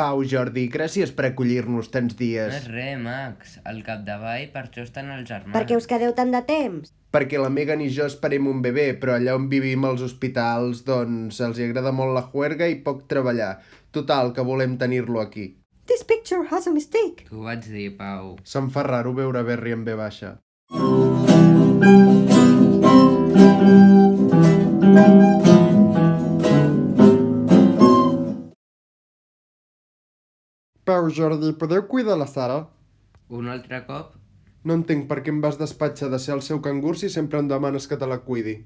Pau, Jordi, gràcies per acollir-nos tants No dies. és res, Max. Al capdavall per això estan els germans. Per què us quedeu tant de temps? Perquè la Megan i jo esperem un bebè, però allà on vivim als hospitals, doncs, els hi agrada molt la juerga i poc treballar. Total, que volem tenir-lo aquí. This picture has a mistake. T'ho vaig dir, Pau. Se'm fa raro veure Berri en B baixa. Pau, Jordi, podeu cuidar la Sara? Un altre cop? No entenc per què em vas despatxar de ser el seu cangur si sempre em demanes que te la cuidi.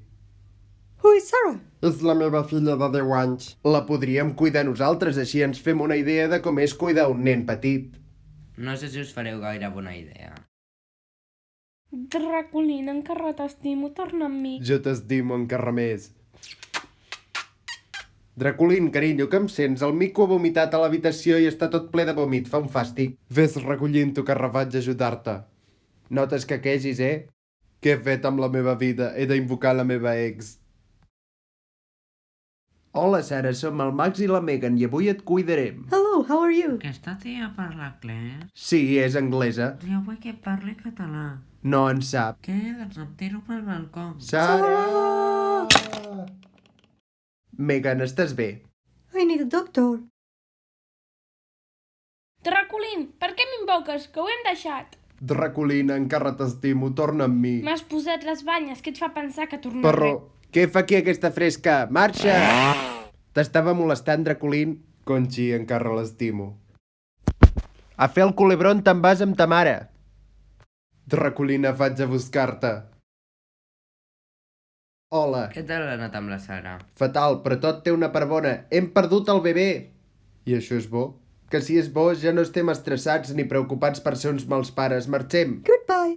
Who is Sarah? És la meva filla de 10 anys. La podríem cuidar nosaltres, així ens fem una idea de com és cuidar un nen petit. No sé si us fareu gaire bona idea. Draculina, encara t'estimo, torna amb mi. Jo t'estimo encara més. Draculín, carinyo, que em sents? El mico ha vomitat a l'habitació i està tot ple de vòmit, fa un fàstic. Ves recollint-ho, que ara vaig a ajudar-te. Notes que quegis, eh? Què he fet amb la meva vida? He d'invocar la meva ex. Hola, Sara, som el Max i la Megan i avui et cuidarem. Hello, how are you? Aquesta tia parla anglès? Sí, és anglesa. Jo vull que parli català. No en sap. Què? Doncs em tiro pel balcó. Sara! Megan, estàs bé? I need a doctor. Draculin, per què m'invoques? Que ho hem deixat. Draculina, encara t'estimo, torna amb mi. M'has posat les banyes, que et fa pensar que tornaré. Perro, què fa aquí aquesta fresca? Marxa! T'estava molestant, Draculín? Conchi, encara l'estimo. A fer el culebron te'n vas amb ta mare. Draculina, vaig a buscar-te. Hola. Què tal ha anat amb la Sara? Fatal, però tot té una part bona. Hem perdut el bebè. I això és bo? Que si és bo ja no estem estressats ni preocupats per ser uns mals pares. Marxem. Goodbye.